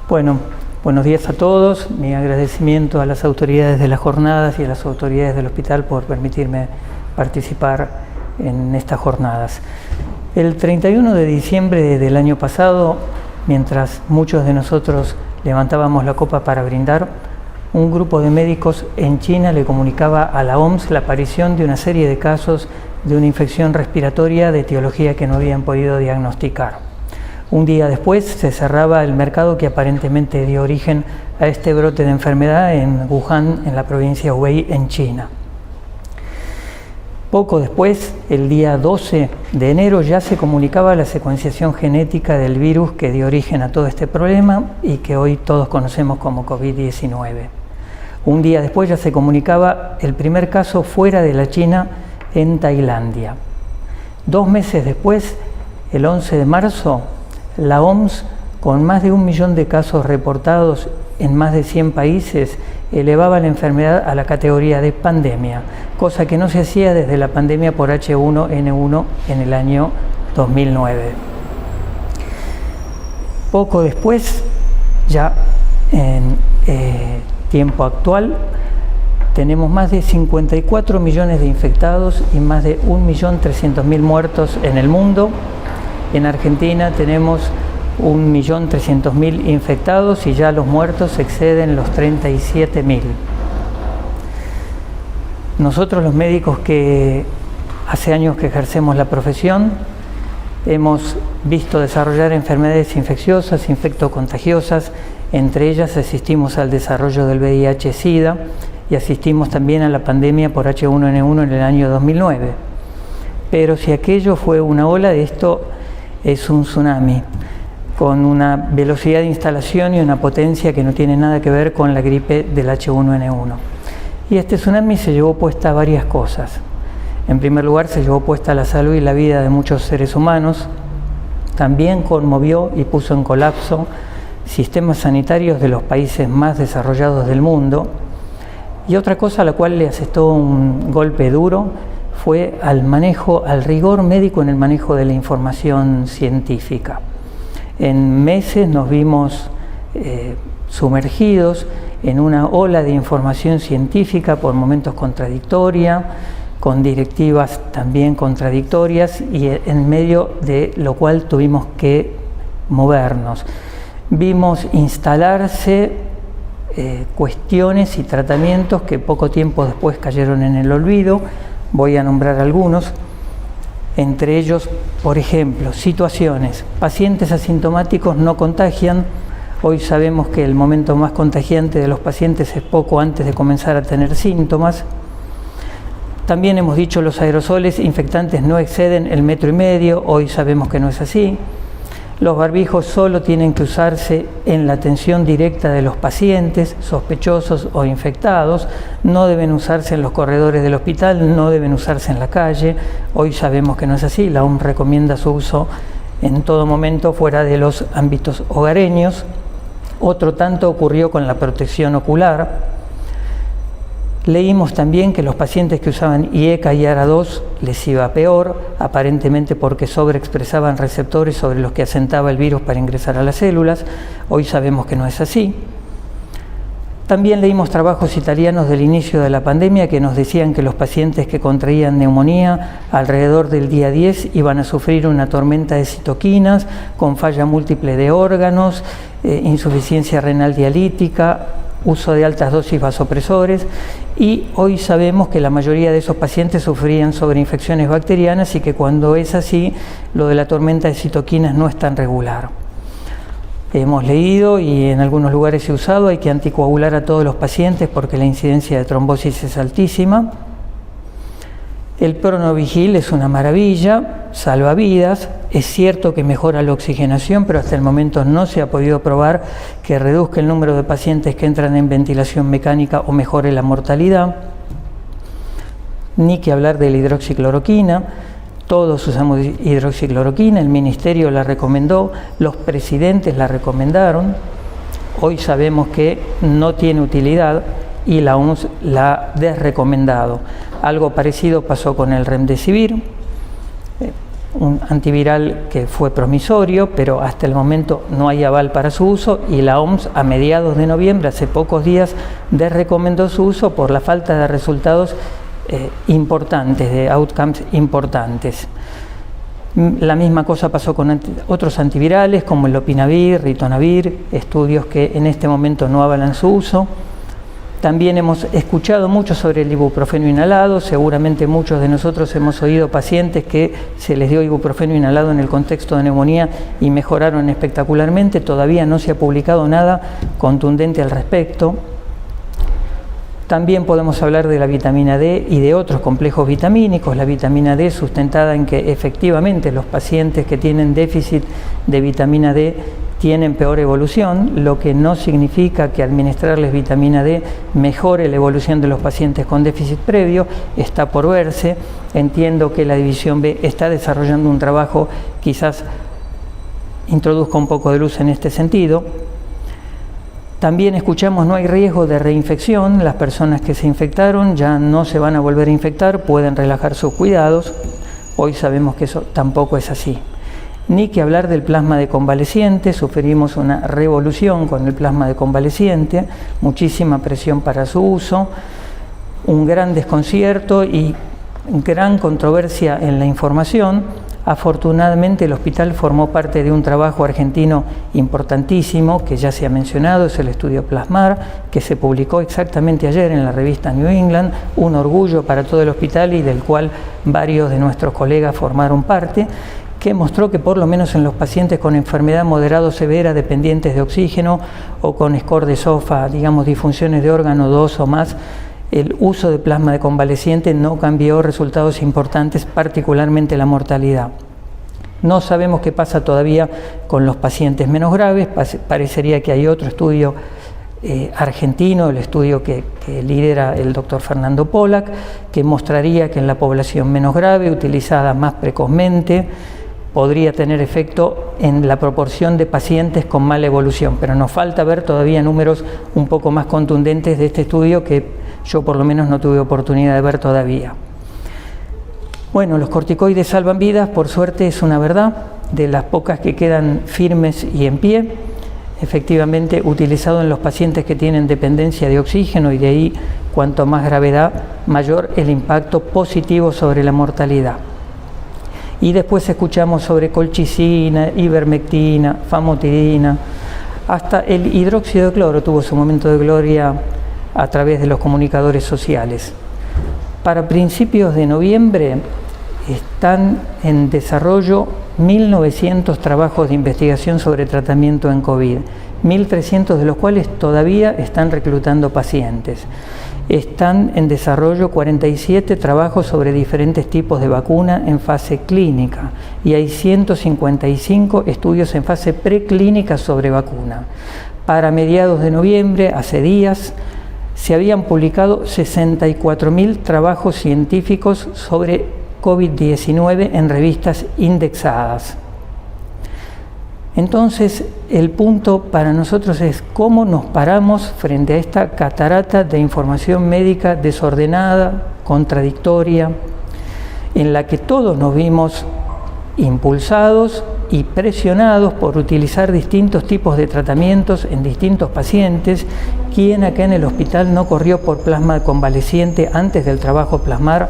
Bueno, buenos días a todos. Mi agradecimiento a las autoridades de las jornadas y a las autoridades del hospital por permitirme participar en estas jornadas. El 31 de diciembre del año pasado, mientras muchos de nosotros levantábamos la copa para brindar, un grupo de médicos en China le comunicaba a la OMS la aparición de una serie de casos de una infección respiratoria de etiología que no habían podido diagnosticar. Un día después se cerraba el mercado que aparentemente dio origen a este brote de enfermedad en Wuhan, en la provincia Hubei, en China. Poco después, el día 12 de enero, ya se comunicaba la secuenciación genética del virus que dio origen a todo este problema y que hoy todos conocemos como COVID-19. Un día después ya se comunicaba el primer caso fuera de la China en Tailandia. 2 meses después, el 11 de marzo, la OMS, con más de 1 millón de casos reportados en más de 100 países, elevaba la enfermedad a la categoría de pandemia, cosa que no se hacía desde la pandemia por H1N1 en el año 2009. Poco después, ya en tiempo actual, tenemos más de 54 millones de infectados y más de 1.300.000 muertos en el mundo. En Argentina tenemos 1.300.000 infectados y ya los muertos exceden los 37.000. Nosotros, los médicos que hace años que ejercemos la profesión, hemos visto desarrollar enfermedades infecciosas, infectocontagiosas. Entre ellas asistimos al desarrollo del VIH-Sida y asistimos también a la pandemia por H1N1 en el año 2009. Pero si aquello fue una ola, esto es un tsunami, con una velocidad de instalación y una potencia que no tiene nada que ver con la gripe del H1N1. Y este tsunami se llevó puesta varias cosas. En primer lugar, se llevó puesta la salud y la vida de muchos seres humanos. También conmovió y puso en colapso sistemas sanitarios de los países más desarrollados del mundo. Y otra cosa a la cual le asestó un golpe duro fue al rigor médico en el manejo de la información científica. En meses nos vimos sumergidos en una ola de información científica, por momentos contradictoria, con directivas también contradictorias, y en medio de lo cual tuvimos que movernos. Vimos instalarse cuestiones y tratamientos que poco tiempo después cayeron en el olvido. Voy a nombrar algunos. Entre ellos, por ejemplo, situaciones. Pacientes asintomáticos no contagian. Hoy sabemos que el momento más contagiante de los pacientes es poco antes de comenzar a tener síntomas. También hemos dicho los aerosoles infectantes no exceden el 1,5 metros. Hoy sabemos que no es así. Los barbijos solo tienen que usarse en la atención directa de los pacientes sospechosos o infectados, no deben usarse en los corredores del hospital, no deben usarse en la calle. Hoy sabemos que no es así, la OMS recomienda su uso en todo momento fuera de los ámbitos hogareños. Otro tanto ocurrió con la protección ocular. Leímos también que los pacientes que usaban IECA y ARA2 les iba peor, aparentemente porque sobreexpresaban receptores sobre los que asentaba el virus para ingresar a las células. Hoy sabemos que no es así. También leímos trabajos italianos del inicio de la pandemia que nos decían que los pacientes que contraían neumonía alrededor del día 10 iban a sufrir una tormenta de citoquinas con falla múltiple de órganos, insuficiencia renal dialítica, uso de altas dosis vasopresores, y hoy sabemos que la mayoría de esos pacientes sufrían sobreinfecciones bacterianas y que cuando es así, lo de la tormenta de citoquinas no es tan regular. Hemos leído y en algunos lugares he usado, hay que anticoagular a todos los pacientes porque la incidencia de trombosis es altísima. El Pronovigil es una maravilla, salva vidas. Es cierto que mejora la oxigenación, pero hasta el momento no se ha podido probar que reduzca el número de pacientes que entran en ventilación mecánica o mejore la mortalidad. Ni que hablar de la hidroxicloroquina. Todos usamos hidroxicloroquina, el Ministerio la recomendó, los presidentes la recomendaron. Hoy sabemos que no tiene utilidad y la OMS la ha desrecomendado. Algo parecido pasó con el Remdesivir. un antiviral que fue promisorio, pero hasta el momento no hay aval para su uso, y la OMS a mediados de noviembre, hace pocos días, desrecomendó su uso por la falta de resultados importantes, de outcomes importantes. La misma cosa pasó con otros antivirales como el lopinavir, ritonavir, estudios que en este momento no avalan su uso. También hemos escuchado mucho sobre el ibuprofeno inhalado. Seguramente muchos de nosotros hemos oído pacientes que se les dio ibuprofeno inhalado en el contexto de neumonía y mejoraron espectacularmente. Todavía no se ha publicado nada contundente al respecto. También podemos hablar de la vitamina D y de otros complejos vitamínicos. La vitamina D sustentada en que efectivamente los pacientes que tienen déficit de vitamina D tienen peor evolución, lo que no significa que administrarles vitamina D mejore la evolución de los pacientes con déficit previo. Está por verse. Entiendo que la División B está desarrollando un trabajo, quizás introduzca un poco de luz en este sentido. También escuchamos no hay riesgo de reinfección. Las personas que se infectaron ya no se van a volver a infectar, pueden relajar sus cuidados. Hoy sabemos que eso tampoco es así. Ni que hablar del plasma de convaleciente. Sufrimos una revolución con el plasma de convaleciente, muchísima presión para su uso, un gran desconcierto y gran controversia en la información. Afortunadamente el hospital formó parte de un trabajo argentino importantísimo que ya se ha mencionado, es el estudio Plasmar, que se publicó exactamente ayer en la revista New England, un orgullo para todo el hospital y del cual varios de nuestros colegas formaron parte, que mostró que por lo menos en los pacientes con enfermedad moderada o severa dependientes de oxígeno o con score de SOFA, digamos disfunciones de órgano 2 o más, el uso de plasma de convaleciente no cambió resultados importantes, particularmente la mortalidad. No sabemos qué pasa todavía con los pacientes menos graves. Parecería que hay otro estudio argentino, el estudio que lidera el doctor Fernando Pollack, que mostraría que en la población menos grave, utilizada más precozmente, podría tener efecto en la proporción de pacientes con mala evolución, pero nos falta ver todavía números un poco más contundentes de este estudio que yo por lo menos no tuve oportunidad de ver todavía. Bueno, los corticoides salvan vidas, por suerte es una verdad, de las pocas que quedan firmes y en pie, efectivamente utilizado en los pacientes que tienen dependencia de oxígeno, y de ahí cuanto más gravedad, mayor el impacto positivo sobre la mortalidad. Y después escuchamos sobre colchicina, ivermectina, famotidina, hasta el hidróxido de cloro tuvo su momento de gloria a través de los comunicadores sociales. Para principios de noviembre están en desarrollo 1.900 trabajos de investigación sobre tratamiento en COVID, 1.300 de los cuales todavía están reclutando pacientes. Están en desarrollo 47 trabajos sobre diferentes tipos de vacuna en fase clínica y hay 155 estudios en fase preclínica sobre vacuna. Para mediados de noviembre, hace días, se habían publicado 64.000 trabajos científicos sobre COVID-19 en revistas indexadas. Entonces, el punto para nosotros es cómo nos paramos frente a esta catarata de información médica desordenada, contradictoria, en la que todos nos vimos impulsados y presionados por utilizar distintos tipos de tratamientos en distintos pacientes. ¿Quién acá en el hospital no corrió por plasma convaleciente antes del trabajo Plasmar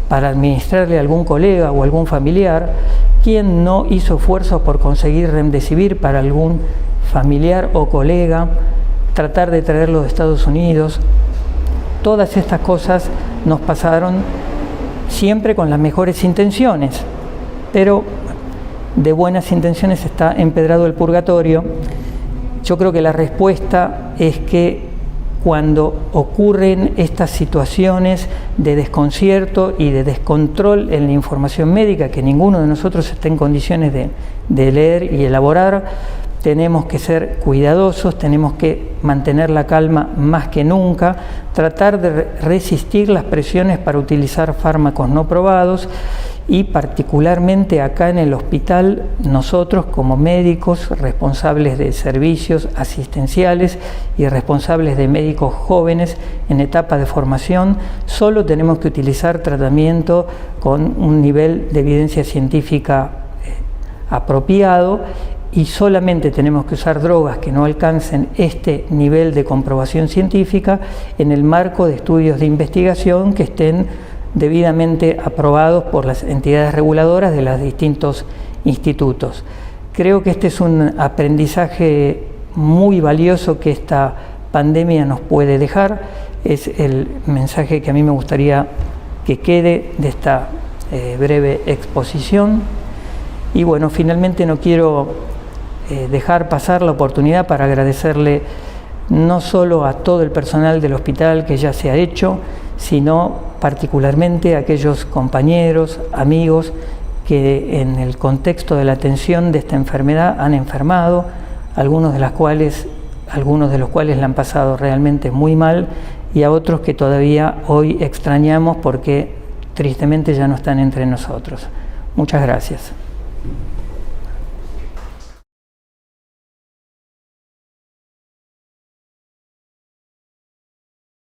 para administrarle a algún colega o algún familiar? ¿Quién no hizo esfuerzos por conseguir remdesivir para algún familiar o colega, tratar de traerlo de Estados Unidos? Todas estas cosas nos pasaron siempre con las mejores intenciones, pero de buenas intenciones está empedrado el purgatorio. Yo creo que la respuesta es que cuando ocurren estas situaciones de desconcierto y de descontrol en la información médica que ninguno de nosotros está en condiciones de leer y elaborar, tenemos que ser cuidadosos, tenemos que mantener la calma más que nunca, tratar de resistir las presiones para utilizar fármacos no probados y particularmente acá en el hospital nosotros como médicos responsables de servicios asistenciales y responsables de médicos jóvenes en etapa de formación, solo tenemos que utilizar tratamiento con un nivel de evidencia científica apropiado y solamente tenemos que usar drogas que no alcancen este nivel de comprobación científica en el marco de estudios de investigación que estén debidamente aprobados por las entidades reguladoras de los distintos institutos. Creo que este es un aprendizaje muy valioso que esta pandemia nos puede dejar. Es el mensaje que a mí me gustaría que quede de esta breve exposición. Y bueno, finalmente no quiero dejar pasar la oportunidad para agradecerle no solo a todo el personal del hospital que ya se ha hecho, sino particularmente a aquellos compañeros, amigos que en el contexto de la atención de esta enfermedad han enfermado, algunos de los cuales la han pasado realmente muy mal y a otros que todavía hoy extrañamos porque tristemente ya no están entre nosotros. Muchas gracias.